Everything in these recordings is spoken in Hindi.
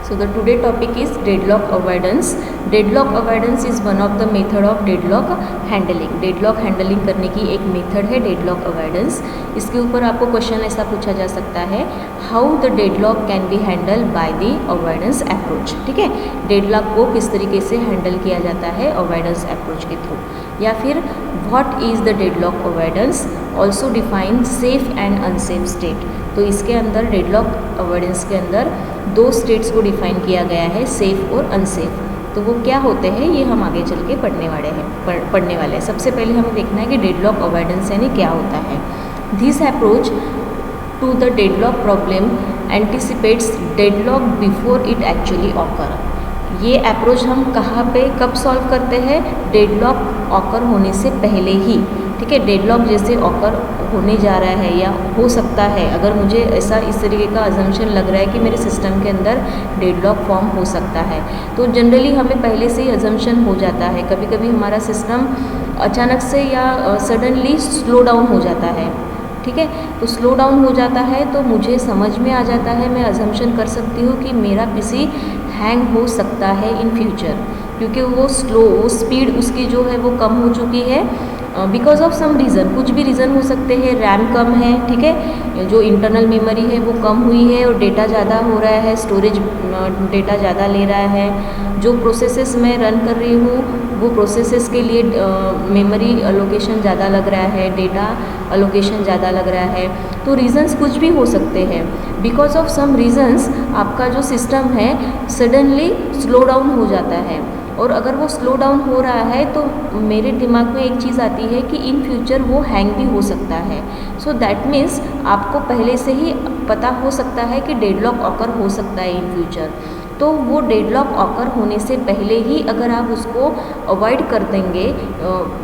So the today topic is deadlock avoidance. Deadlock avoidance is one of the method of deadlock handling. Deadlock handling करने की एक मेथड है deadlock avoidance. इसके ऊपर आपको क्वेश्चन ऐसा पूछा जा सकता है, how the deadlock can be handled by the avoidance approach. ठीक है, deadlock को किस तरीके से हैंडल किया जाता है avoidance approach के थ्रू, या फिर what is the deadlock avoidance, also define safe and unsafe state. तो इसके अंदर डेडलॉक अवॉइडेंस के अंदर दो स्टेट्स को डिफाइन किया गया है, सेफ और अनसेफ. तो वो क्या होते हैं ये हम आगे चल के पढ़ने वाले हैं. सबसे पहले हमें देखना है कि डेडलॉक अवॉइडेंस यानी क्या होता है. This approach to the deadlock problem anticipates deadlock before it actually occur. ये अप्रोच हम कहाँ पे कब सॉल्व करते हैं? डेडलॉक ऑकर होने से पहले ही. ठीक है, डेडलॉक जैसे ऑकर होने जा रहा है या हो सकता है, अगर मुझे ऐसा इस तरीके का अजम्पशन लग रहा है कि मेरे सिस्टम के अंदर डेडलॉक फॉर्म हो सकता है, तो जनरली हमें पहले से ही अजम्पशन हो जाता है. कभी कभी हमारा सिस्टम अचानक से या सडनली स्लो डाउन हो जाता है. ठीक है, तो स्लो डाउन हो जाता है तो मुझे समझ में आ जाता है, मैं अजम्पशन कर सकती हूँ कि मेरा पीसी हैंग हो सकता है इन फ्यूचर, क्योंकि वो स्पीड उसकी जो है वो कम हो चुकी है बिकॉज ऑफ सम रीज़न. कुछ भी रीज़न हो सकते हैं, रैम कम है, ठीक है, जो इंटरनल मेमोरी है वो कम हुई है और डेटा ज़्यादा हो रहा है, स्टोरेज डेटा ज़्यादा ले रहा है, जो प्रोसेसेस मैं रन कर रही हूँ वो प्रोसेसेस के लिए मेमोरी अलोकेशन ज़्यादा लग रहा है, डेटा अलोकेशन ज़्यादा लग रहा है. तो रीज़न्स कुछ भी हो सकते हैं. बिकॉज ऑफ सम रीज़न्स आपका जो सिस्टम है सडनली स्लो डाउन हो जाता है, और अगर वो स्लो डाउन हो रहा है तो मेरे दिमाग में एक चीज़ आती है कि इन फ्यूचर वो हैंग भी हो सकता है. सो दैट मीन्स आपको पहले से ही पता हो सकता है कि डेडलॉक ऑकर हो सकता है इन फ्यूचर. तो वो डेडलॉक ऑकर होने से पहले ही अगर आप उसको अवॉइड कर देंगे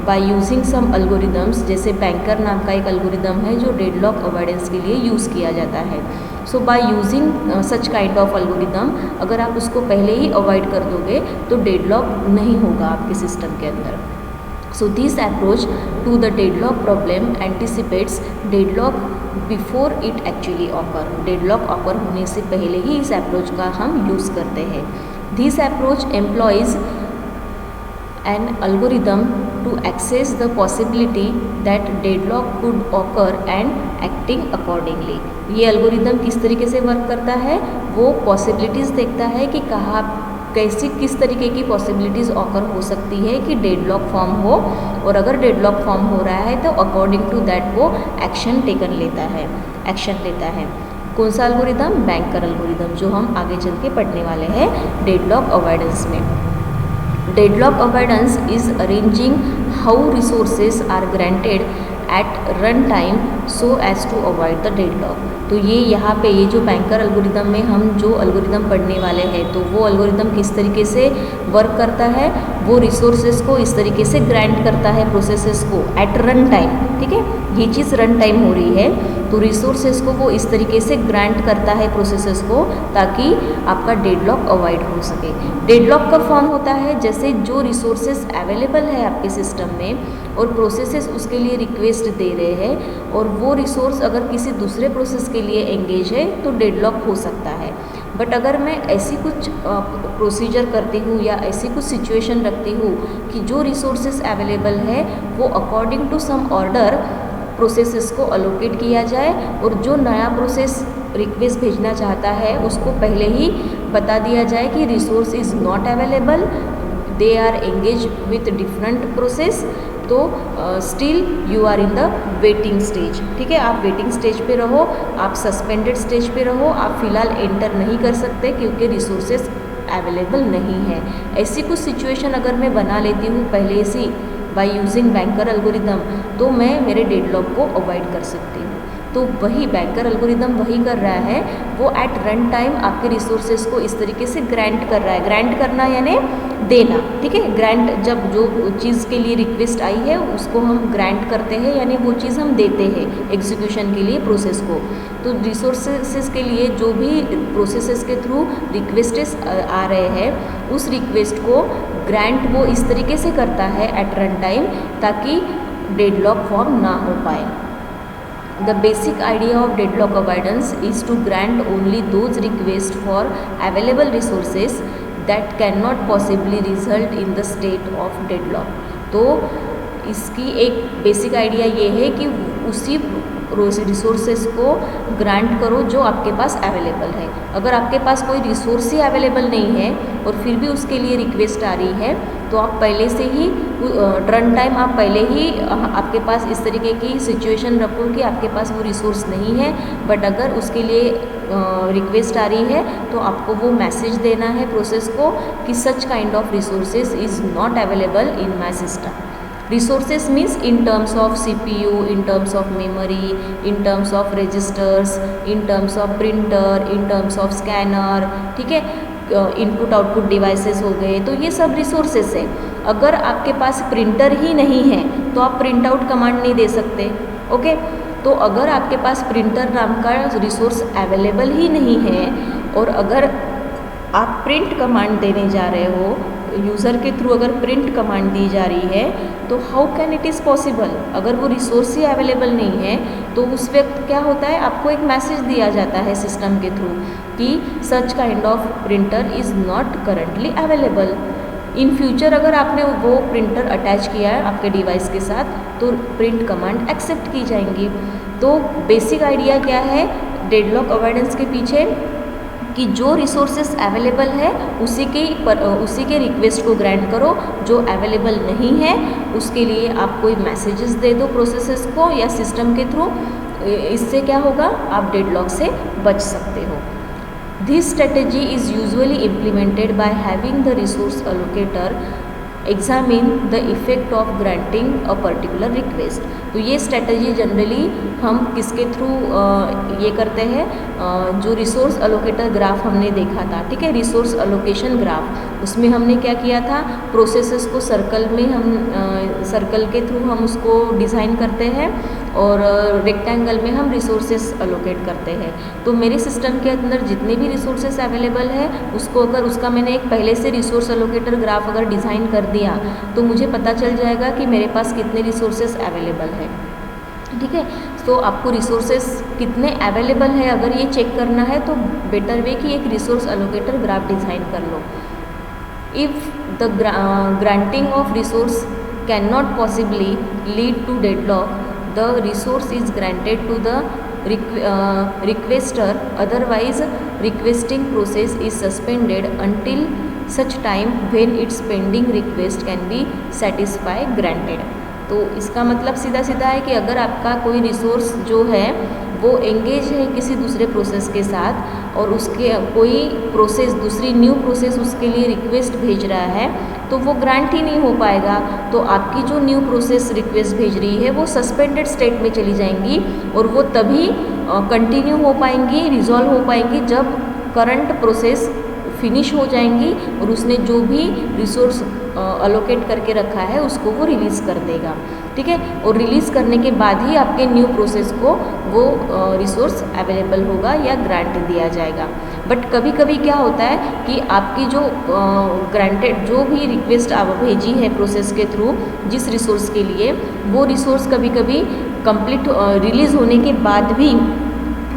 बाय यूजिंग सम एल्गोरिदम्स, जैसे बैंकर नाम का एक एल्गोरिदम है जो डेडलॉक अवॉइडेंस के लिए यूज़ किया जाता है. So by using such kind of algorithm अगर आप उसको पहले ही अवॉइड कर दोगे तो डेडलॉक नहीं होगा आपके सिस्टम के अंदर. So this approach to the deadlock problem anticipates deadlock before it actually occur. Deadlock occur होने से पहले ही इस अप्रोच का हम यूज़ करते हैं. This approach employees an algorithm to access the possibility that deadlock could occur and acting accordingly. ये एल्गोरिदम किस तरीके से वर्क करता है? वो पॉसिबिलिटीज़ देखता है कि कहाँ किस तरीके की पॉसिबिलिटीज़ ऑकर हो सकती है कि डेडलॉक फॉर्म हो, और अगर डेडलॉक फॉर्म हो रहा है तो अकॉर्डिंग टू दैट वो एक्शन लेता है. कौन सा एल्गोरिदम? बैंकर एल्गोरिदम, जो हम आगे चल के पढ़ने वाले हैं डेडलॉक अवॉइडेंस में. Deadlock avoidance is arranging how resources are granted at run time so as to avoid the deadlock. तो ये यहाँ पे ये जो बैंकर एल्गोरिदम में हम जो एल्गोरिदम पढ़ने वाले हैं, तो वो एल्गोरिदम किस तरीके से वर्क करता है? वो रिसोर्सेज को इस तरीके से ग्रांट करता है प्रोसेसेस को एट रन टाइम. ठीक है, ये चीज़ रन टाइम हो रही है तो रिसोर्सेज को वो इस तरीके से ग्रांट करता है प्रोसेसेस को ताकि आपका डेडलॉक अवॉइड हो सके. डेडलॉक कब फॉर्म होता है? जैसे जो रिसोर्सेज अवेलेबल है आपके सिस्टम में और प्रोसेसेस उसके लिए रिक्वेस्ट दे रहे हैं और वो रिसोर्स अगर किसी दूसरे प्रोसेस के लिए एंगेज है तो डेडलॉक हो सकता है. बट अगर मैं ऐसी कुछ प्रोसीजर करती हूँ या ऐसी कुछ सिचुएशन रखती हूँ कि जो रिसोर्सेज अवेलेबल है वो according to some order processes को अलोकेट किया जाए, और जो नया प्रोसेस रिक्वेस्ट भेजना चाहता है उसको पहले ही बता दिया जाए कि resource is not available, they are engage with different process, तो still you are in the waiting stage. ठीक है, आप वेटिंग स्टेज पे रहो, आप सस्पेंडेड स्टेज पे रहो, आप फिलहाल एंटर नहीं कर सकते क्योंकि रिसोर्सेज अवेलेबल नहीं है. ऐसी कुछ सिचुएशन अगर मैं बना लेती हूँ पहले से बाय यूजिंग बैंकर एल्गोरिदम तो मैं मेरे डेडलॉक को अवॉइड कर सकती हूँ. तो वही बैंकर एल्गोरिदम वही कर रहा है, वो एट रन टाइम आपके रिसोर्सेज को इस तरीके से ग्रांट कर रहा है. ग्रांट करना यानी देना. ठीक है, ग्रांट जब जो चीज़ के लिए रिक्वेस्ट आई है उसको हम ग्रांट करते हैं, यानी वो चीज़ हम देते हैं एग्जीक्यूशन के लिए प्रोसेस को. तो रिसोर्सेज के लिए जो भी प्रोसेसेस के थ्रू रिक्वेस्टेस आ रहे हैं उस रिक्वेस्ट को ग्रांट वो इस तरीके से करता है एट रन टाइम ताकि डेडलॉक फॉर्म ना हो पाए. The basic idea of deadlock avoidance is to grant only those requests for available resources that cannot possibly result in the state of deadlock. तो इसकी एक बेसिक आइडिया ये है कि उसी रिसोर्सेज को ग्रांट करो जो आपके पास अवेलेबल है। अगर आपके पास कोई रिसोर्स ही अवेलेबल नहीं है और फिर भी उसके लिए रिक्वेस्ट आ रही है तो आप पहले से ही रन टाइम आप पहले ही आपके पास इस तरीके की सिचुएशन रखो कि आपके पास वो रिसोर्स नहीं है, बट अगर उसके लिए रिक्वेस्ट आ रही है तो आपको वो मैसेज देना है प्रोसेस को कि सच kind of resources is not available in my system. Resources means in terms of CPU, in terms of memory, in terms of registers, in terms of printer, in terms of scanner, ठीक है, इनपुट आउटपुट डिवाइसेस हो गए, तो ये सब रिसोर्सेस है। अगर आपके पास प्रिंटर ही नहीं है तो आप प्रिंट आउट कमांड नहीं दे सकते, ओके। तो अगर आपके पास प्रिंटर नाम का रिसोर्स अवेलेबल ही नहीं है और अगर आप प्रिंट कमांड देने जा रहे हो, यूज़र के थ्रू अगर प्रिंट कमांड दी जा रही है तो how can it is possible, अगर वो रिसोर्स ही अवेलेबल नहीं है तो उस वक्त क्या होता है, आपको एक मैसेज दिया जाता है सिस्टम के थ्रू कि सच kind of printer is not currently available. In future अगर आपने वो प्रिंटर अटैच किया है आपके डिवाइस के साथ तो प्रिंट कमांड एक्सेप्ट की जाएंगी। तो बेसिक आइडिया क्या है डेडलॉक अवॉइडेंस के पीछे कि जो रिसोर्सेस अवेलेबल है उसी के रिक्वेस्ट को ग्रांट करो, जो अवेलेबल नहीं है उसके लिए आप कोई मैसेजेस दे दो प्रोसेसेस को या सिस्टम के थ्रू। इससे क्या होगा, आप डेडलॉक से बच सकते हो। This strategy is usually implemented by having the resource allocator examine the effect of granting a particular request. तो ये स्ट्रेटजी जनरली हम किसके थ्रू ये करते हैं, जो रिसोर्स अलोकेटर ग्राफ हमने देखा था, ठीक है, रिसोर्स अलोकेशन ग्राफ, उसमें हमने क्या किया था, प्रोसेसेस को सर्कल में हम सर्कल के थ्रू हम उसको डिज़ाइन करते हैं और रेक्टेंगल में हम रिसोर्सेस अलोकेट करते हैं। तो मेरे सिस्टम के अंदर जितने भी रिसोर्सेस अवेलेबल है उसको अगर उसका मैंने एक पहले से रिसोर्स अलोकेटर ग्राफ अगर डिज़ाइन कर दिया तो मुझे पता चल जाएगा कि मेरे पास कितने रिसोर्सेस अवेलेबल है, ठीक है। तो आपको रिसोर्सेस कितने अवेलेबल है अगर ये चेक करना है तो बेटर वे कि एक रिसोर्स अलोकेटर ग्राफ डिज़ाइन कर लो। If the granting of resource can not possibly lead to deadlock, the resource is granted to the requester, otherwise requesting process is suspended until such time when its pending request can be satisfied granted। तो इसका मतलब सीधा सीधा है कि अगर आपका कोई रिसोर्स जो है वो एंगेज है किसी दूसरे प्रोसेस के साथ और उसके कोई प्रोसेस दूसरी न्यू प्रोसेस उसके लिए रिक्वेस्ट भेज रहा है तो वो ग्रांट ही नहीं हो पाएगा, तो आपकी जो न्यू प्रोसेस रिक्वेस्ट भेज रही है वो सस्पेंडेड स्टेट में चली जाएंगी और वो तभी कंटिन्यू हो पाएंगी, रिजॉल्व हो पाएंगी जब करंट प्रोसेस फिनिश हो जाएंगी और उसने जो भी रिसोर्स अलोकेट करके रखा है उसको वो रिलीज़ कर देगा, ठीक है। और रिलीज़ करने के बाद ही आपके न्यू प्रोसेस को वो रिसोर्स अवेलेबल होगा या ग्रांट दिया जाएगा। बट कभी कभी क्या होता है कि आपकी जो ग्रांटेड जो भी रिक्वेस्ट आप भेजी है प्रोसेस के थ्रू जिस रिसोर्स के लिए, वो रिसोर्स कभी कभी कंप्लीट रिलीज़ होने के बाद भी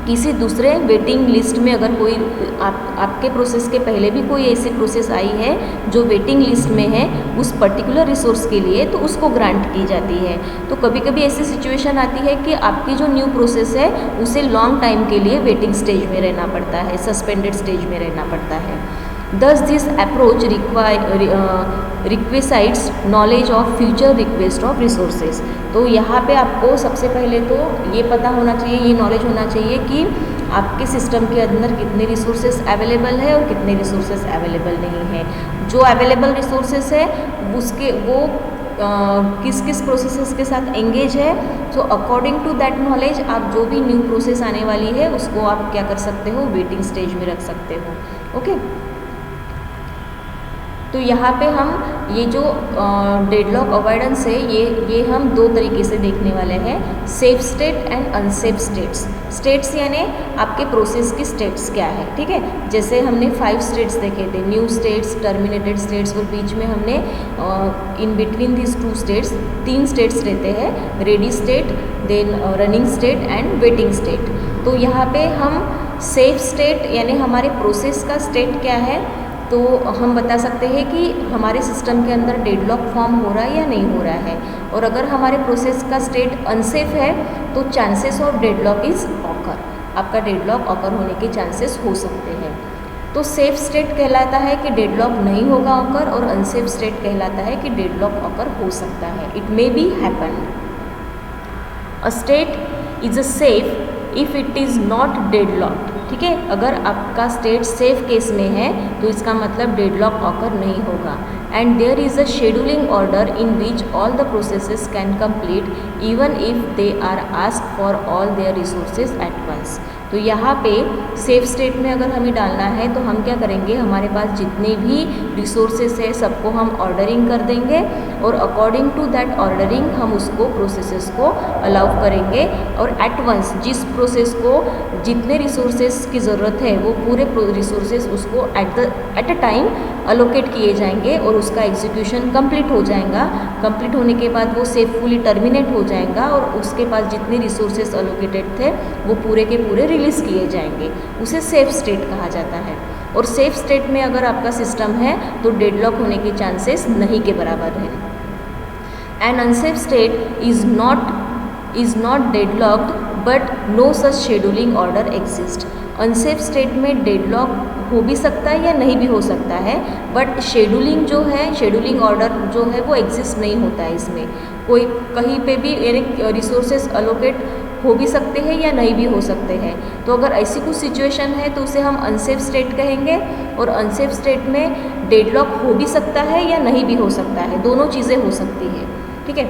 किसी दूसरे वेटिंग लिस्ट में अगर कोई आपके प्रोसेस के पहले भी कोई ऐसी प्रोसेस आई है जो वेटिंग लिस्ट में है उस पर्टिकुलर रिसोर्स के लिए, तो उसको ग्रांट की जाती है। तो कभी कभी ऐसी सिचुएशन आती है कि आपकी जो न्यू प्रोसेस है उसे लॉन्ग टाइम के लिए वेटिंग स्टेज में रहना पड़ता है, सस्पेंडेड स्टेज में रहना पड़ता है। Thus this approach requisites knowledge of future request of resources। तो यहाँ पे आपको सबसे पहले तो ये पता होना चाहिए, ये नॉलेज होना चाहिए कि आपके सिस्टम के अंदर कितने रिसोर्सेज अवेलेबल है और कितने रिसोर्सेज अवेलेबल नहीं है। जो अवेलेबल रिसोर्सेज है उसके वो किस किस प्रोसेसेस के साथ एंगेज है। So according to that knowledge आप जो भी न्यू प्रोसेस आने वाली है उसको आप क्या कर सकते हो, वेटिंग स्टेज में रख सकते हो, ओके। तो यहाँ पे हम ये जो डेडलॉक अवॉइडेंस है ये हम दो तरीके से देखने वाले हैं, safe state and unsafe states. States यानी आपके प्रोसेस की स्टेट्स क्या है, ठीक है। जैसे हमने 5 स्टेट्स देखे थे, न्यू स्टेट्स, टर्मिनेटेड स्टेट्स, और बीच में हमने in between this 2 states 3 states रहते हैं, ready state, then running state and waiting state. तो यहाँ पे हम सेफ स्टेट यानी हमारे प्रोसेस का स्टेट क्या है, तो हम बता सकते हैं कि हमारे सिस्टम के अंदर डेडलॉक फॉर्म हो रहा है या नहीं हो रहा है। और अगर हमारे प्रोसेस का स्टेट अनसेफ है तो chances of deadlock is occur, आपका डेडलॉक ऑकर होने के चांसेस हो सकते हैं। तो सेफ स्टेट कहलाता है कि डेडलॉक नहीं होगा ऑकर, और अनसेफ स्टेट कहलाता है कि डेडलॉक ऑकर हो सकता है, it may be happen. A state is a safe if it is not deadlocked, ठीक है। अगर आपका स्टेट सेफ केस में है तो इसका मतलब डेडलॉक ऑकर नहीं होगा। And there is a scheduling order in which all the processes can complete even if they are ask for all their resources at once. तो यहाँ पे सेफ स्टेट में अगर हमें डालना है तो हम क्या करेंगे, हमारे पास जितने भी रिसोर्सेस है सबको हम ऑर्डरिंग कर देंगे, और अकॉर्डिंग टू दैट ऑर्डरिंग हम उसको प्रोसेसेस को अलाउ करेंगे, और एट वंस जिस प्रोसेस को जितने रिसोर्सेस की ज़रूरत है वो पूरे रिसोर्सेस उसको एट अ टाइम अलोकेट किए जाएंगे, और उसका एग्जीक्यूशन कंप्लीट हो जाएगा। कंप्लीट होने के बाद वो सेफुली टर्मिनेट हो जाएगा, और उसके पास जितने रिसोर्सेस अलोकेटेड थे वो पूरे के पूरे रिलीज़ किए जाएंगे। उसे सेफ स्टेट कहा जाता है। और सेफ स्टेट में अगर आपका सिस्टम है तो डेडलॉक होने के चांसेस नहीं के बराबर है। An unsafe state is not deadlocked but no such scheduling order exist. Unsafe state में डेडलॉक हो भी सकता है या नहीं भी हो सकता है, बट शेड्यूलिंग जो है, शेड्यूलिंग ऑर्डर जो है वो एग्जिस्ट नहीं होता है। इसमें कोई कहीं पे भी रिसोर्सेज अलोकेट हो भी सकते हैं या नहीं भी हो सकते हैं। तो अगर ऐसी कुछ सिचुएशन है तो उसे हम अनसेफ स्टेट कहेंगे, और अनसेफ स्टेट में डेडलॉक हो भी सकता है या नहीं भी हो सकता है, दोनों चीज़ें हो सकती है, ठीक है।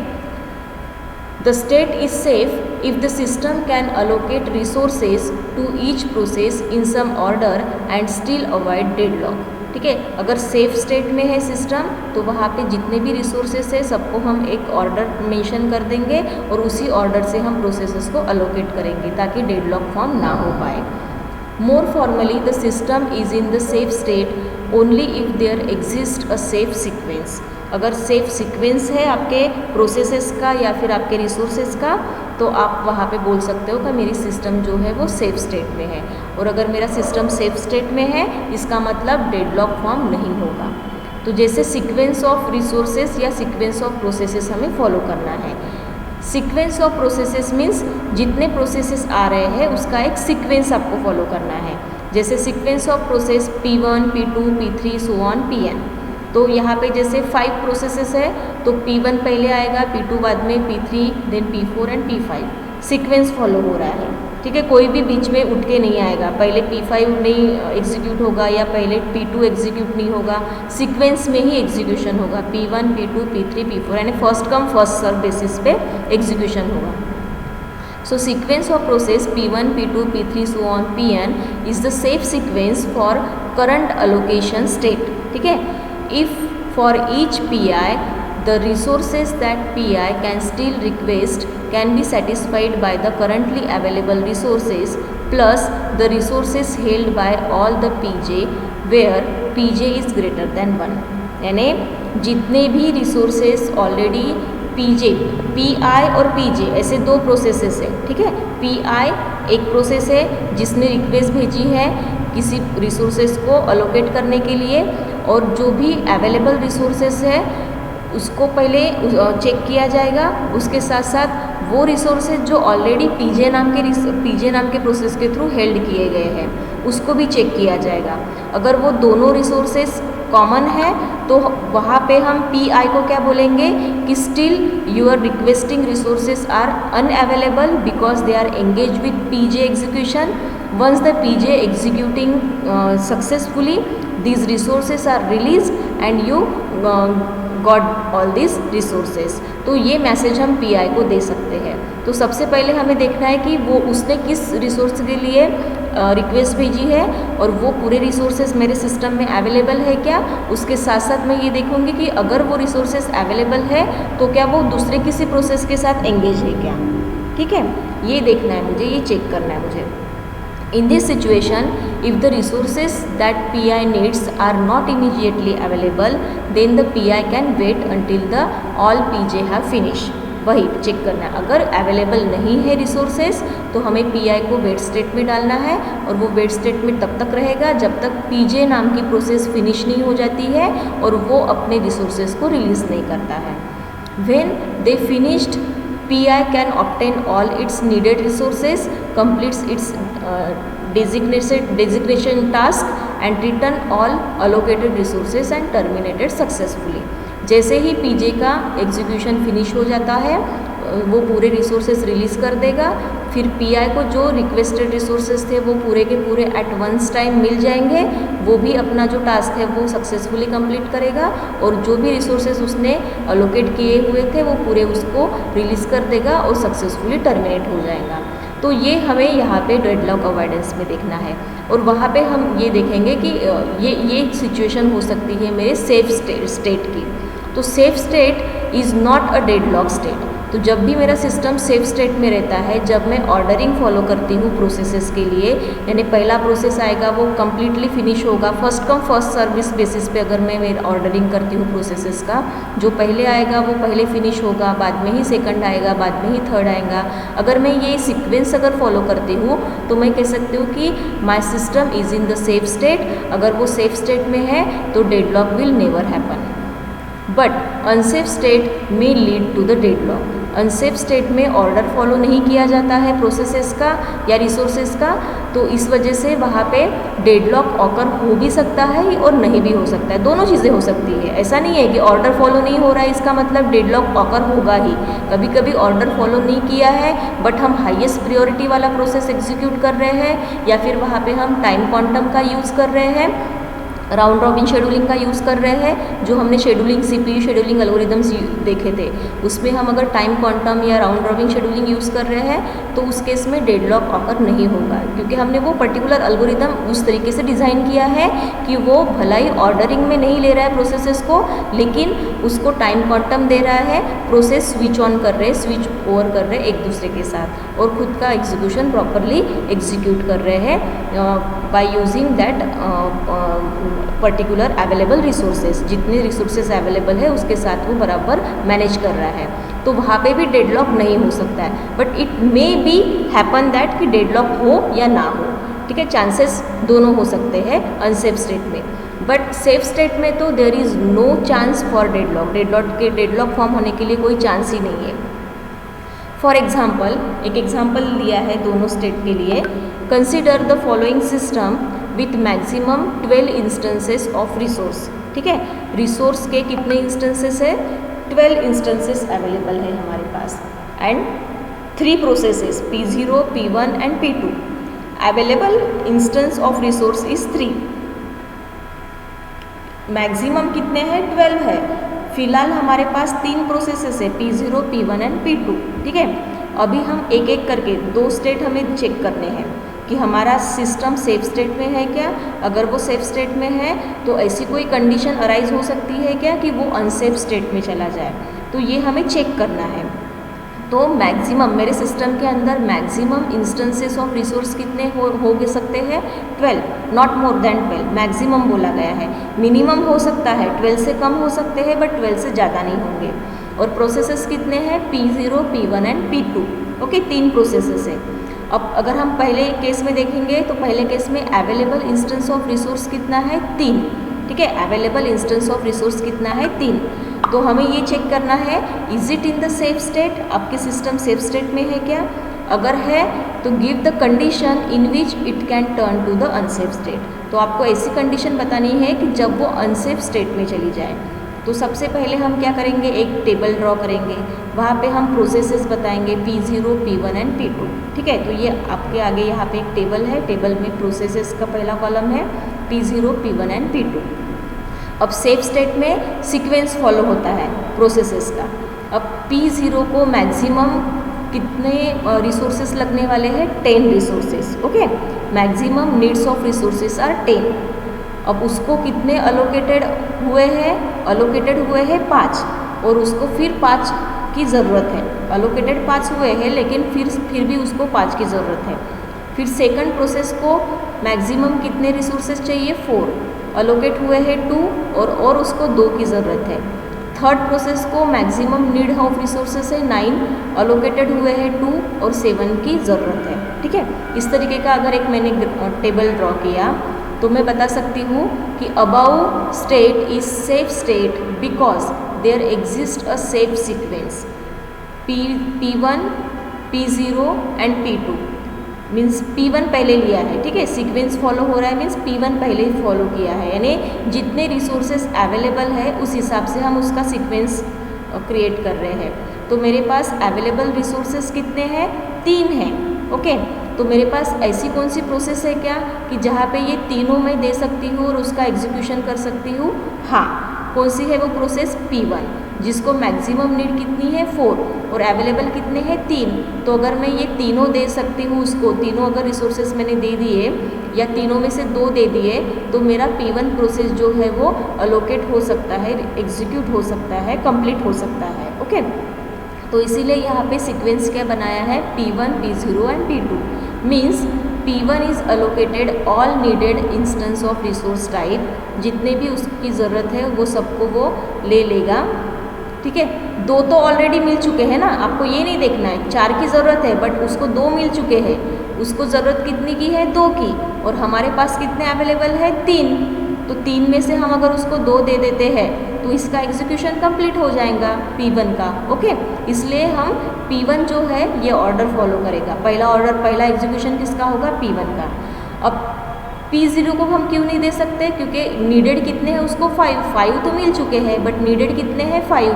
The state is safe if the system can allocate resources to each process in some order and still avoid deadlock, ठीक है। अगर सेफ स्टेट में है सिस्टम तो वहाँ पे जितने भी रिसोर्सेस है सबको हम एक ऑर्डर मेंशन कर देंगे, और उसी ऑर्डर से हम प्रोसेसेस को अलोकेट करेंगे ताकि डेडलॉक फॉर्म ना हो पाए। More formally the system is in the safe state only if there exist a safe sequence. अगर सेफ सीक्वेंस है आपके प्रोसेसेस का या फिर आपके रिसोर्सेज का, तो आप वहाँ पे बोल सकते हो कि मेरी सिस्टम जो है वो सेफ स्टेट में है। और अगर मेरा सिस्टम सेफ स्टेट में है इसका मतलब डेडलॉक फॉर्म नहीं होगा। तो जैसे सीक्वेंस ऑफ रिसोर्सेज या सीक्वेंस ऑफ प्रोसेसेस हमें फॉलो करना है। सीक्वेंस ऑफ प्रोसेसेस मीन्स जितने प्रोसेसेस आ रहे हैं उसका एक सीक्वेंस आपको फॉलो करना है। जैसे sequence of process P1, P2, P3 so on Pn। तो यहाँ पे जैसे 5 प्रोसेसेस है तो P1 पहले आएगा, P2 बाद में, P3 then P4 and P5 sequence follow हो रहा है, ठीक है। कोई भी बीच में उठ के नहीं आएगा, पहले P5 नहीं एग्जीक्यूट होगा या पहले P2 एग्जीक्यूट नहीं होगा, सीक्वेंस में ही एग्जीक्यूशन होगा। P1, P2, P3, P4 यानी first come first serve basis पे एग्जीक्यूशन होगा। So sequence of process P1, P2, P3 so on Pn is the safe sequence for current allocation state, ठीक है। If for each Pi the resources that Pi can still request can be satisfied by the currently available resources plus the resources held by all the Pj where Pj is greater than 1। यानी जितने भी रिसोर्सेस ऑलरेडी Pj, Pi और Pj ऐसे दो प्रोसेसेस है, ठीक है। Pi एक प्रोसेस है जिसने रिक्वेस्ट भेजी है किसी रिसोर्सेस को अलोकेट करने के लिए, और जो भी अवेलेबल रिसोर्सेस है उसको पहले चेक किया जाएगा। उसके साथ साथ वो रिसोर्सेज जो ऑलरेडी Pj नाम के प्रोसेस के थ्रू हेल्ड किए गए हैं उसको भी चेक किया जाएगा। अगर वो दोनों रिसोर्सेस कॉमन है तो वहाँ पे हम Pi को क्या बोलेंगे कि still you're requesting resources are unavailable because they are engage with Pj execution. Once the Pj executing successfully these resources are released and you got all these resources। तो ये मैसेज हम Pi को दे सकते हैं। तो सबसे पहले हमें देखना है कि वो उसने किस रिसोर्स के लिए रिक्वेस्ट भेजी है और वो पूरे रिसोर्सेज मेरे सिस्टम में अवेलेबल है क्या, उसके साथ साथ मैं ये देखूँगी कि अगर वो रिसोर्सेज अवेलेबल है तो क्या वो दूसरे किसी प्रोसेस के साथ एंगेज है क्या। ठीक है, ये देखना है मुझे, ये चेक करना है मुझे। In this situation, if the resources that PI needs are not immediately available, then the PI can wait until the all PJ have finished. वही चेक करना है, अगर अवेलेबल नहीं है रिसोर्सेज तो हमें PI को वेट स्टेट में डालना है और वो वेट स्टेट में तब तक रहेगा जब तक PJ नाम की प्रोसेस फिनिश नहीं हो जाती है और वो अपने रिसोर्सेज को रिलीज़ नहीं करता है। When they finished, PI can obtain all its needed resources, completes its designation task and return all allocated resources and terminated successfully. जैसे ही PJ का एग्जीक्यूशन फिनिश हो जाता है वो पूरे रिसोर्सेज रिलीज़ कर देगा, फिर PI को जो रिक्वेस्टेड रिसोर्सेज थे वो पूरे के पूरे एट वंस टाइम मिल जाएंगे, वो भी अपना जो टास्क है वो सक्सेसफुली कंप्लीट करेगा और जो भी रिसोर्सेज उसने अलोकेट किए हुए थे वो पूरे उसको रिलीज़ कर देगा और सक्सेसफुली टर्मिनेट हो जाएगा। तो ये हमें यहाँ पे डेडलॉक अवॉइडेंस में देखना है और वहाँ पे हम ये देखेंगे कि ये सिचुएशन हो सकती है मेरे सेफ स्टेट की। तो safe state is not a deadlock state. तो जब भी मेरा सिस्टम सेफ स्टेट में रहता है, जब मैं ऑर्डरिंग फॉलो करती हूँ प्रोसेसेस के लिए, यानी पहला प्रोसेस आएगा वो कम्प्लीटली फिनिश होगा, first come first service basis पे अगर मैं मेरी ऑर्डरिंग करती हूँ प्रोसेसेस का, जो पहले आएगा वो पहले फिनिश होगा, बाद में ही सेकंड आएगा, बाद में ही थर्ड आएगा। अगर मैं ये सीक्वेंस अगर फॉलो करती हूँ तो मैं कह सकती हूँ कि my system is in the safe state. अगर वो सेफ स्टेट में है तो deadlock will never happen, but unsafe state में lead to the deadlock. Unsafe state में ऑर्डर फॉलो नहीं किया जाता है प्रोसेसेस का या रिसोर्सेज का, तो इस वजह से वहाँ पे डेडलॉक ऑकर हो भी सकता है और नहीं भी हो सकता है, दोनों चीज़ें हो सकती है। ऐसा नहीं है कि ऑर्डर फॉलो नहीं हो रहा है इसका मतलब डेडलॉक ऑकर होगा ही। कभी कभी ऑर्डर फॉलो नहीं किया है बट हम हाईएस्ट प्रायोरिटी वाला प्रोसेस एग्जीक्यूट कर रहे हैं या फिर वहाँ पे हम टाइम क्वांटम का यूज़ कर रहे हैं, राउंड रॉबिन शेड्यूलिंग का यूज़ कर रहे हैं। जो हमने शेड्यूलिंग CPU शेड्यूलिंग एल्गोरिदम्स देखे थे उसमें हम अगर टाइम क्वांटम या राउंड रॉबिन शेड्यूलिंग यूज़ कर रहे हैं तो उस केस में डेडलॉक ऑकर नहीं होगा, क्योंकि हमने वो पर्टिकुलर एल्गोरिदम उस तरीके से डिज़ाइन किया है कि वो भला ही ऑर्डरिंग में नहीं ले रहा है प्रोसेसेस को, लेकिन उसको टाइम क्वांटम दे रहा है, प्रोसेस स्विच ऑन कर रहे हैं, स्विच ओवर कर रहे हैं एक दूसरे के साथ और खुद का एग्जीक्यूशन प्रॉपरली एग्जीक्यूट कर रहे हैं by using that particular available resources. जितने रिसोर्सेज अवेलेबल है उसके साथ वो बराबर मैनेज कर रहा है, तो वहाँ पे भी डेडलॉक नहीं हो सकता है। But it may be happen that कि डेडलॉक हो या ना हो, ठीक है, चांसेस दोनों हो सकते हैं अनसेफ स्टेट में। बट सेफ स्टेट में तो there is no chance for deadlock form होने के लिए कोई चांस ही नहीं है। फॉर एग्जाम्पल, एक एग्जाम्पल लिया है दोनों स्टेट के लिए। Consider the following system with maximum 12 instances of resource. ठीक है, रिसोर्स के कितने इंस्टेंसेस है? 12 इंस्टेंसेस अवेलेबल है हमारे पास and 3 processes P0, P1 and P2। Available instance of resource is 3। Maximum कितने हैं? 12 है। फिलहाल हमारे पास 3 प्रोसेसेस है P0, P1 एंड P2। ठीक है, अभी हम एक एक करके 2 स्टेट हमें चेक करने हैं कि हमारा सिस्टम सेफ स्टेट में है क्या। अगर वो सेफ स्टेट में है तो ऐसी कोई कंडीशन अराइज हो सकती है क्या कि वो अनसेफ स्टेट में चला जाए, तो ये हमें चेक करना है। तो मैक्सिमम मेरे सिस्टम के अंदर मैक्सिमम इंस्टेंसेस ऑफ रिसोर्स कितने हो सकते हैं? 12, नॉट मोर देन 12, मैक्सिमम बोला गया है। मिनिमम हो सकता है 12 से कम हो सकते हैं बट 12 से ज़्यादा नहीं होंगे। और प्रोसेसेस कितने हैं? P0, P1 and P2। Okay, 3 processes है। अब अगर हम पहले केस में देखेंगे तो पहले केस में अवेलेबल इंस्टेंस ऑफ रिसोर्स कितना है? 3। ठीक है, अवेलेबल इंस्टेंस ऑफ रिसोर्स कितना है? 3। तो हमें ये चेक करना है is it in the safe state, आपके सिस्टम सेफ स्टेट में है क्या। अगर है तो give the condition in which it can turn to the unsafe state. तो आपको ऐसी कंडीशन बतानी है कि जब वो अनसेफ स्टेट में चली जाए। तो सबसे पहले हम क्या करेंगे, एक टेबल ड्रॉ करेंगे, वहाँ पे हम प्रोसेसेस बताएंगे P0, P1 एंड P2। ठीक है, तो ये आपके आगे यहाँ पे एक टेबल है, टेबल में प्रोसेसेस का पहला कॉलम है P0, P1 एंड P2। अब सेफ स्टेट में सीक्वेंस फॉलो होता है प्रोसेसेस का। अब P0 को मैक्सिमम कितने रिसोर्सेस लगने वाले हैं? 10 resources. Okay, maximum needs of resources are 10। अब उसको कितने अलोकेटेड हुए हैं 5, और उसको फिर 5 की ज़रूरत है। अलोकेटेड 5 हुए हैं, लेकिन फिर भी उसको 5 की ज़रूरत है। फिर सेकंड प्रोसेस को मैक्सिमम कितने रिसोर्सेज चाहिए 4, अलोकेट हुए हैं 2 और उसको 2 की ज़रूरत है। थर्ड प्रोसेस को मैक्सिमम नीड ऑफ रिसोर्सेज है 9, अलोकेटेड हुए हैं 2 और 7 की ज़रूरत है। ठीक है, इस तरीके का अगर एक मैंने टेबल ड्रॉ किया तो मैं बता सकती हूँ कि above state is safe state because there exist a safe sequence P1, P0 and P2। Means P1 पहले लिया है, ठीक है, सीक्वेंस फॉलो हो रहा है मीन्स P1 पहले ही फॉलो किया है, यानी जितने रिसोर्सेस अवेलेबल है उस हिसाब से हम उसका सीक्वेंस क्रिएट कर रहे हैं। तो मेरे पास अवेलेबल रिसोर्सेस कितने हैं 3 हैं। ओके, तो मेरे पास ऐसी कौन सी प्रोसेस है क्या कि जहाँ पे ये तीनों मैं दे सकती हूँ और उसका एग्जीक्यूशन कर सकती हूँ? हाँ, कौन सी है वो प्रोसेस? P1, जिसको मैक्सिमम नीड कितनी है 4 और अवेलेबल कितने हैं 3। तो अगर मैं ये तीनों दे सकती हूँ उसको, तीनों अगर रिसोर्सेस मैंने दे दिए या तीनों में से 2 दे दिए, तो मेरा P1 प्रोसेस जो है वो अलोकेट हो सकता है, एग्जीक्यूट हो सकता है, कंप्लीट हो सकता है। ओके, तो इसीलिए यहाँ पे सीक्वेंस क्या बनाया है P1, P0 and P2। Means P1 is allocated all needed instance of resource type, जितने भी उसकी ज़रूरत है वो सबको वो ले लेगा। ठीक है, 2 तो ऑलरेडी मिल चुके हैं ना, आपको ये नहीं देखना है 4 की ज़रूरत है बट उसको 2 मिल चुके हैं। उसको ज़रूरत कितनी की है 2 की, और हमारे पास कितने अवेलेबल है 3। तो 3 में से हम अगर उसको 2 दे देते हैं तो इसका एग्जीक्यूशन कंप्लीट हो जाएगा P1 का। ओके, इसलिए हम P1 जो है ये ऑर्डर फॉलो करेगा। पहला एग्जीक्यूशन किसका होगा? P1 का। अब P0 को हम क्यों नहीं दे सकते? क्योंकि नीडेड कितने हैं उसको 5 तो मिल चुके हैं बट नीडेड कितने हैं 5,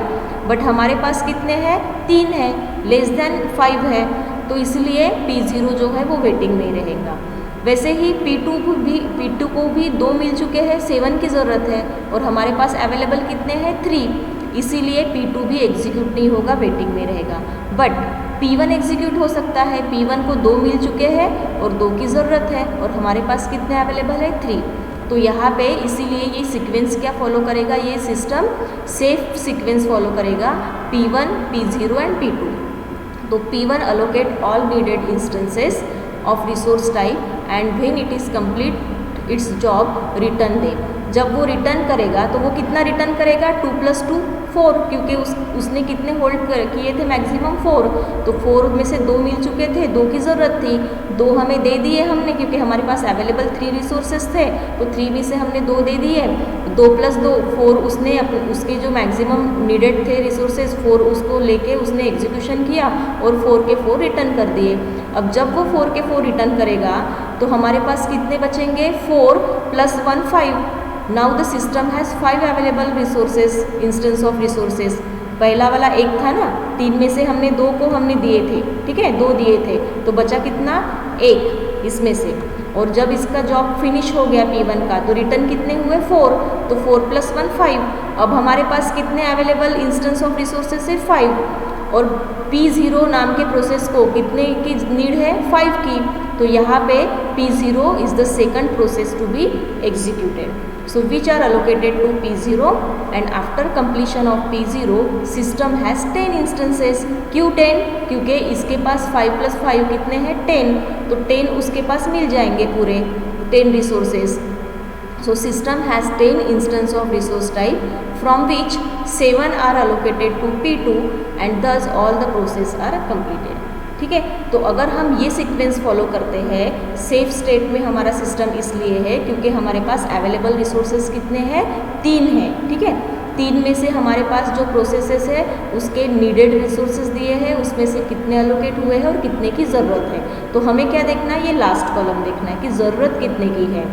बट हमारे पास कितने हैं 3 है, लेस देन 5 है, तो इसलिए P0 जो है वो वेटिंग में रहेगा। वैसे ही P2 को भी 2 मिल चुके हैं, 7 की ज़रूरत है और हमारे पास अवेलेबल कितने हैं 3, इसीलिए P2 भी एग्जीक्यूट नहीं होगा, वेटिंग में रहेगा। बट P1 एग्जीक्यूट हो सकता है, P1 को 2 मिल चुके हैं और 2 की ज़रूरत है और हमारे पास कितने अवेलेबल है 3। तो यहाँ पे इसीलिए ये सीक्वेंस क्या फॉलो करेगा, ये सिस्टम सेफ सीक्वेंस फॉलो करेगा P1, P0 एंड P2। तो P1 allocate all needed instances of resource type and when it is complete its job return दे। जब वो रिटर्न करेगा तो वो कितना रिटर्न करेगा 2 + 2 4, क्योंकि उसने कितने होल्ड किए थे मैक्सिमम 4, तो 4 में से 2 मिल चुके थे, 2 की ज़रूरत थी, 2 हमें दे दिए हमने क्योंकि हमारे पास अवेलेबल 3 रिसोर्सेज थे, तो 3 में से हमने 2 दे दिए। 2 + 2 4, उसने उसके जो मैक्सिमम नीडेड थे रिसोर्सेज 4 उसको लेके उसने एग्जीक्यूशन किया और 4 के 4 रिटर्न कर दिए। अब जब वो 4 के 4 रिटर्न करेगा तो हमारे पास कितने बचेंगे 4 + 1 5। Now the system has 5 available resources, instance of resources. पहला वाला 1 था ना, 3 में से हमने 2 को हमने दिए थे, ठीक है, 2 दिए थे, तो बचा कितना 1 इसमें से। और जब इसका जॉब फिनिश हो गया P1 का तो रिटर्न कितने हुए 4, तो 4 + 1 5। अब हमारे पास कितने अवेलेबल इंस्टेंस ऑफ रिसोर्सेज है 5, और P0 नाम के प्रोसेस को कितने की नीड है 5 की, तो यहाँ पे P0 is the second process to be executed. So which are allocated to P0 and after completion of P0 system has 10 instances। क्यों 10? क्योंकि इसके पास 5 + 5 कितने हैं 10, तो 10 उसके पास मिल जाएंगे पूरे 10 resources। So system has 10 instance of resource type from which 7 are allocated to P2 and thus all the process are completed। ठीक है, तो अगर हम ये सीक्वेंस फॉलो करते हैं, सेफ स्टेट में हमारा सिस्टम इसलिए है क्योंकि हमारे पास अवेलेबल रिसोर्सेज कितने हैं 3 हैं। ठीक है, 3 में से हमारे पास जो प्रोसेसेस है उसके नीडेड रिसोर्सेज दिए हैं, उसमें से कितने अलोकेट हुए हैं और कितने की ज़रूरत है। तो हमें क्या देखना है, ये लास्ट कॉलम देखना है कि ज़रूरत कितने की है।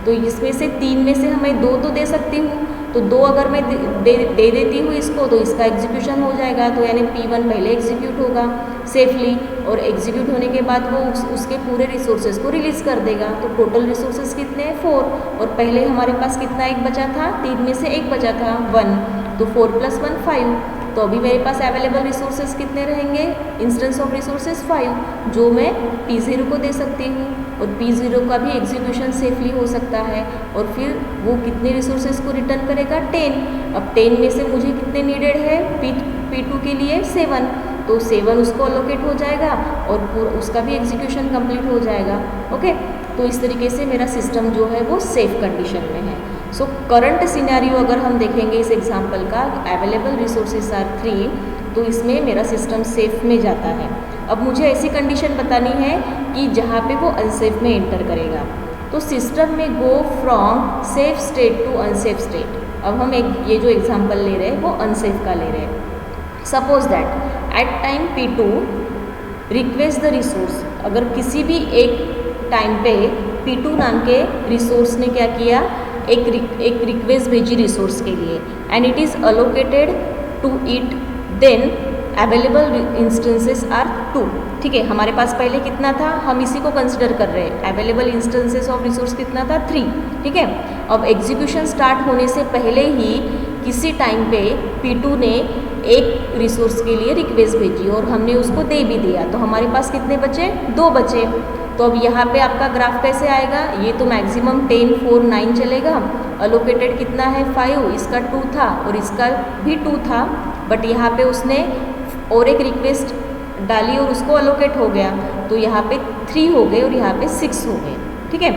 तो इसमें से 3 में से हमें 2 तो दे सकती हूँ, तो 2 अगर मैं दे देती हूँ इसको तो इसका एग्जीक्यूशन हो जाएगा, तो यानी P1 पहले एग्जीक्यूट होगा सेफली, और एग्जीक्यूट होने के बाद वो उसके पूरे रिसोर्सेज को रिलीज़ कर देगा। तो टोटल रिसोर्सेज कितने हैं 4, और पहले हमारे पास कितना 1 बचा था, 3 में से 1 बचा था 1, तो 4 + 1 5। तो अभी मेरे पास अवेलेबल रिसोर्सेज कितने रहेंगे, इंस्टेंस ऑफ रिसोर्सेज 5, जो मैं P0 को दे सकती हूँ। और P0 का भी एग्जीक्यूशन सेफली हो सकता है। और फिर वो कितने रिसोर्सेज को रिटर्न करेगा 10। अब 10 में से मुझे कितने नीडेड है P2 के लिए 7, तो 7 उसको अलोकेट हो जाएगा और उसका भी एग्जीक्यूशन कंप्लीट हो जाएगा। ओके, तो इस तरीके से मेरा सिस्टम जो है वो सेफ कंडीशन में है। सो करंट सिनेरियो अगर हम देखेंगे इस एग्जांपल का, अवेलेबल रिसोर्सेज आर 3, तो इसमें मेरा सिस्टम सेफ में जाता है। अब मुझे ऐसी कंडीशन बतानी है कि जहाँ पे वो अनसेफ में एंटर करेगा। तो सिस्टम में go from safe state to unsafe state. अब हम ये जो एग्जांपल ले रहे हैं वो अनसेफ का ले रहे हैं। Suppose that at time P2 request the resource, अगर किसी भी एक टाइम पे P2 नाम के रिसोर्स ने क्या किया, एक रिक्वेस्ट भेजी रिसोर्स के लिए, and it is allocated to it, then available instances are 2। ठीक है, हमारे पास पहले कितना था, हम इसी को कंसिडर कर रहे हैं। अवेलेबल इंस्टेंसेस ऑफ रिसोर्स कितना था 3। ठीक है, अब एग्जीक्यूशन स्टार्ट होने से पहले ही किसी टाइम पे P2 ने एक रिसोर्स के लिए रिक्वेस्ट भेजी और हमने उसको दे भी दिया, तो हमारे पास कितने बचे, 2 बचे। तो अब यहाँ पे आपका ग्राफ कैसे आएगा, ये तो मैक्सिमम 10, 4, 9 चलेगा। अलोकेटेड कितना है 5, इसका 2 था और इसका भी 2 था, बट यहाँ पे उसने और एक रिक्वेस्ट डाली और उसको अलोकेट हो गया, तो यहाँ पे 3 हो गए और यहाँ पे 6 हो गए। ठीक है,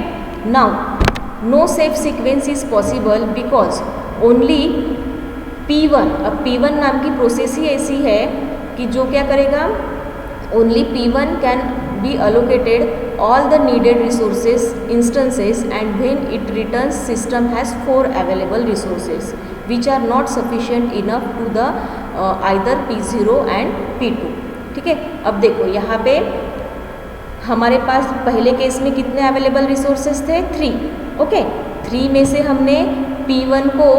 now no safe sequence is possible because only P1, अब P1 नाम की प्रोसेस ही ऐसी है कि जो क्या करेगा, only P1 can be allocated all the needed resources instances, and when it returns system has 4 available resources which are not sufficient enough to the either P0 and P2। ठीक है, अब देखो यहाँ पे हमारे पास पहले केस में कितने अवेलेबल रिसोर्सेज थे 3। ओके, 3 में से हमने P1 को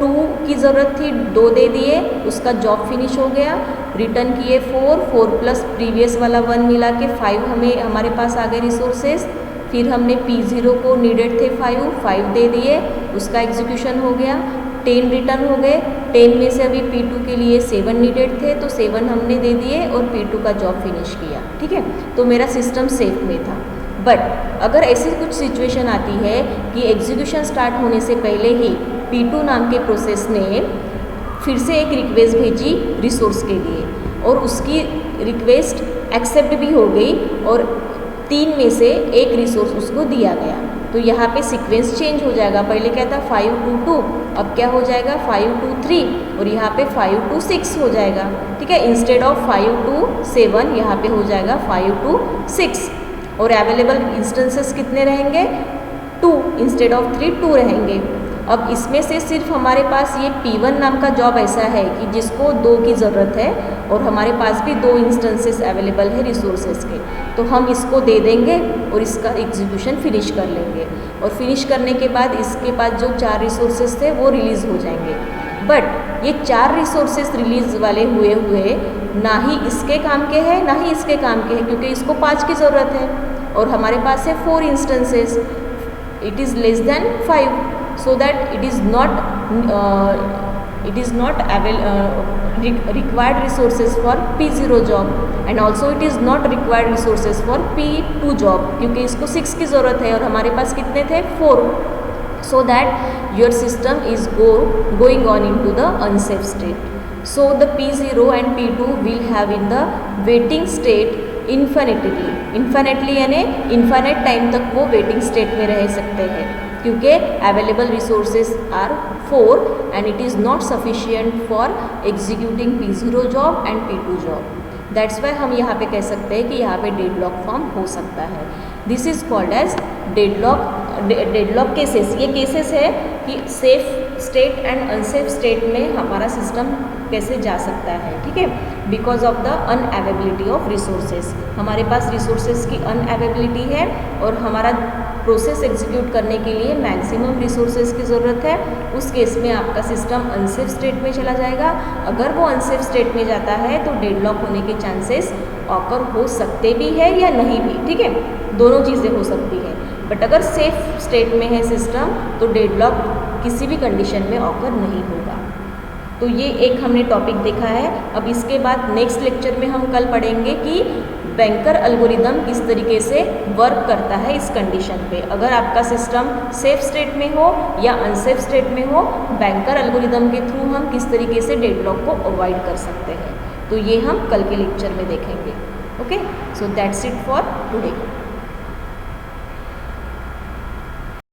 2 की ज़रूरत थी, 2 दे दिए, उसका जॉब फिनिश हो गया। रिटर्न किए 4 प्लस प्रीवियस वाला 1 मिला के 5 हमारे पास आ गए रिसोर्सेज। फिर हमने P0 को नीडेड थे 5 दे दिए, उसका एग्जीक्यूशन हो गया। 10 रिटर्न हो गए, 10 में से अभी P2 के लिए 7 नीडेड थे, तो 7 हमने दे दिए और P2 का जॉब फिनिश किया। ठीक है, तो मेरा सिस्टम सेफ में था। बट अगर ऐसी कुछ सिचुएशन आती है कि एग्जीक्यूशन स्टार्ट होने से पहले ही P2 नाम के प्रोसेस ने फिर से एक रिक्वेस्ट भेजी रिसोर्स के लिए और उसकी रिक्वेस्ट एक्सेप्ट भी हो गई और 3 में से एक रिसोर्स उसको दिया गया, तो यहाँ पे सीक्वेंस चेंज हो जाएगा। पहले क्या था 5 to 2, अब क्या हो जाएगा 5 to 3 और यहाँ पे 5 to 6 हो जाएगा। ठीक है, इंस्टेड ऑफ 5 to 7 यहाँ पे हो जाएगा 5 to 6। और अवेलेबल इंस्टेंसेस कितने रहेंगे 2, इंस्टेड ऑफ 3 2 रहेंगे। अब इसमें से सिर्फ हमारे पास ये P1 नाम का जॉब ऐसा है कि जिसको 2 की ज़रूरत है और हमारे पास भी 2 इंस्टेंसेस अवेलेबल है रिसोर्सेज के, तो हम इसको दे देंगे और इसका एग्जीक्यूशन फिनिश कर लेंगे। और फिनिश करने के बाद इसके बाद जो 4 रिसोर्सेज थे वो रिलीज़ हो जाएंगे। बट ये 4 रिसोर्सेज रिलीज वाले हुए ना ही इसके काम के हैं ना ही इसके काम के हैं, क्योंकि इसको 5 की ज़रूरत है और हमारे पास है 4 instances, it is less than 5, so that it is not required resources for P0 job, and also it is not required resources for P2 job, क्योंकि इसको 6 की ज़रूरत है और हमारे पास कितने थे 4, so that your system is going on into the unsafe state. So the P0 and P2 will have in the waiting state infinitely यानी इन्फाइनाइट टाइम तक वो वेटिंग स्टेट में रह सकते हैं, क्योंकि available resources are 4 and it is not sufficient for executing P0 job and P2 job. That's why हम यहाँ पे कह सकते हैं कि यहाँ पे डेडलॉक फॉर्म हो सकता है। This is called as deadlock cases. ये केसेस है कि safe state and unsafe state में हमारा सिस्टम कैसे जा सकता है। ठीक है, because of the unavailability of resources, हमारे पास रिसोर्सेज की अनअवेबिलिटी है और हमारा प्रोसेस एग्जीक्यूट करने के लिए मैक्सिमम रिसोर्सेज की ज़रूरत है। उस केस में आपका सिस्टम अनसेफ स्टेट में चला जाएगा। अगर वो अनसेफ स्टेट में जाता है तो डेडलॉक होने के चांसेस ऑकर हो सकते भी है या नहीं भी। ठीक है, दोनों चीज़ें हो सकती है। बट अगर सेफ स्टेट में है सिस्टम तो डेडलॉक किसी भी कंडीशन में ऑकर नहीं होगा। तो ये एक हमने टॉपिक देखा है। अब इसके बाद नेक्स्ट लेक्चर में हम कल पढ़ेंगे कि बैंकर एल्गोरिदम किस तरीके से वर्क करता है इस कंडीशन पे। अगर आपका सिस्टम सेफ स्टेट में हो या अनसेफ स्टेट में हो, बैंकर एल्गोरिदम के थ्रू हम किस तरीके से डेडलॉक को अवॉइड कर सकते हैं। तो ये हम कल के लेक्चर में देखेंगे। Okay, so that's it for today.